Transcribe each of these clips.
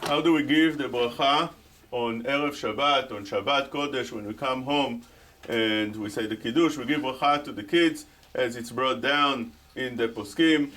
How do we give the bracha on Erev Shabbat, on Shabbat Kodesh, when we come home and we say the Kidush? We give bracha to the kids as it's brought down in the poskim.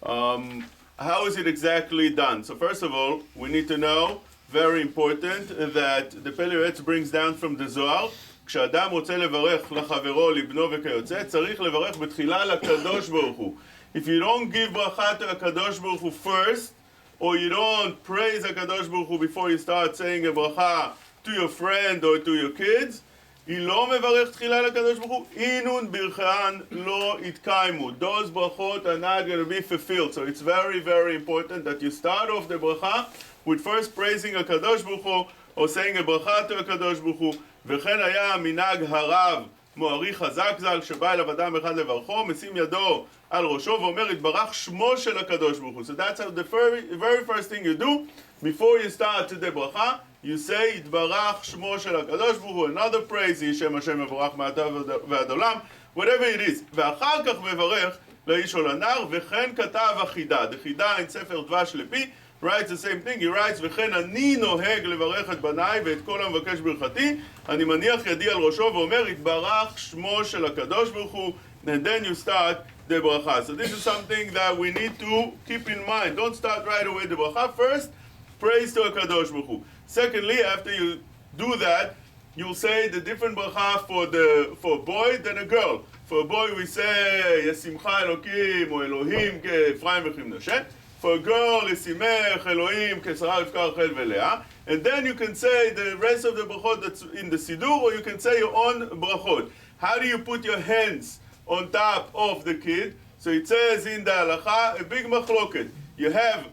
How is it exactly done? So first of all, we need to know, very important, that the Pele Yoetz brings down from the Zohar, כשאדם רוצה לברך לחברו, לבנו וכיוצא, צריך לברך בתחילה לקדוש ברוך הוא. If you don't give bracha to HaKadosh Baruch Hu first, or you don't praise HaKadosh Baruch Hu before you start saying a bracha to your friend or to your kids, היא לא מברך תחילה לקדוש ברוך הוא, אינון ברכן לא יתקיימו. Those brachot are not going to be fulfilled. So it's very, very important that you start off the bracha with first praising HaKadosh Baruch Hu, or saying a bracha to HaKadosh Baruch Hu. וכן היה מנהג הרב מועריך חזק ז"ל, שבא אליו אדם אחד לברכו, משים ידו על ראשו ואומר יתברך שמו של הקדוש ברוך הוא. So that's how the very first thing you do before you start the bracha, you say יתברך שמו של הקדוש ברוך הוא. Another praise, יהי שם השם מבורך מעתה ועד עולם, whatever it is. ואחר כך מברך לאיש או לנער, וכן כתב החידה. The חידה in ספר דבש לפי writes the same thing. He writes, וכן אני נוהג לברך את בניי ואת כל המבקש ברכתי, אני מניח ידי על ראשו ואומר, יתברך שמו של הקדוש ברוך הוא, and then you start the bracha. So this is something that we need to keep in mind. Don't start right away the bracha. First, praise to HaKadosh Baruch Hu. Secondly, after you do that, you'll say the different bracha for a boy than a girl. For a boy we say, ישמחה אלוקים או אלוהים כאפרים וכמנשה. For a girl, ישימך אלוהים כשרה רבקה רחל ולאה. And then you can say the rest of the brachot that's in the Siddur, or you can say your own brachot. How do you put your hands on top of the kid? So it says in the halacha, a big machloket. You have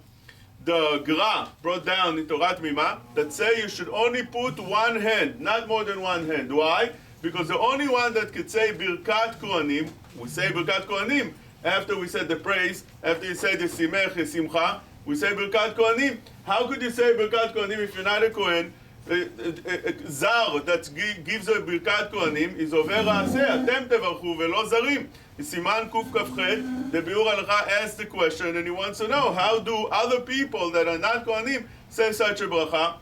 the gra brought down in Torah Mima that say you should only put one hand, not more than one hand. Why? Because the only one that could say Birkat Kohanim, we say Birkat Kohanim after we said the praise, after you say the Simech, Simcha, we say Birkat Kohanim. How could you say Birkat Kohanim if you're not a Kohen? Zar that gives a Birkat Kohanim is over Arzei, אתם תברכו ולא זרים. סימן קכ"ח, the Biur Halacha asks the question and he wants to know, how do other people that are not Kohanim say such a bracha?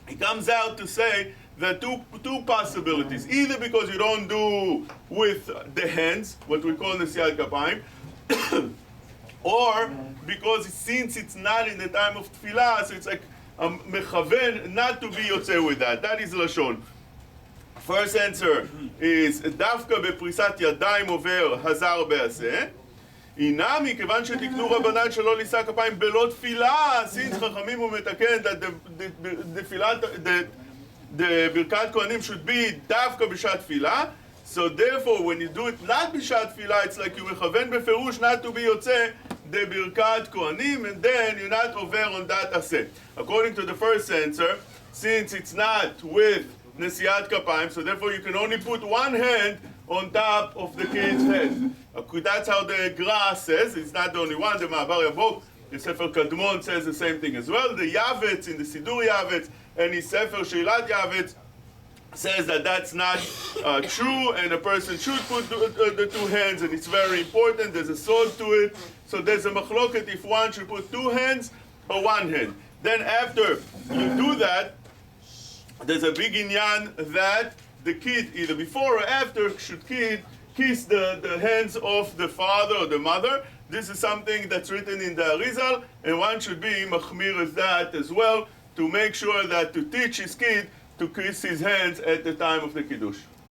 He comes out to say there are two possibilities. Either because you don't do with the hands, what we call Nesiyat Kapayim, or because since it's not in the time of tefillah, so it's like mechaven not to be yotze with that. That is Lashon. First answer is דווקא בפריסת ידיים עובר הזר בעשה. הנה מכיוון שתקנו רבנן שלא לישא כפיים בלא תפילה, since חכמים הוא מתקן that the ברכת כהנים should be דווקא בשעת תפילה. So therefore when you do it not בשעת תפילה, it's like you מכוון בפירוש not to be יוצא the ברכת כהנים, and then you're not over on that עשה. According to the first answer, since it's not with Nesiyat Kapayim, so therefore you can only put one hand on top of the kid's head. That's how the Gra says. It's not the only one. The Ma'abar Yavok, the Sefer Kadmon says the same thing as well. The Yavetz in the Siddur Yavetz and his Sefer Sheilat Yavetz says that that's not true, and a person should put the two hands, and it's very important. There's a sword to it. So there's a machloket if one should put two hands or one hand. Then after you do that, there's a big inyan that the kid, either before or after, should kiss the hands of the father or the mother. This is something that's written in the Arizal, and one should be machmir as that as well, to make sure that to teach his kid to kiss his hands at the time of the Kiddush.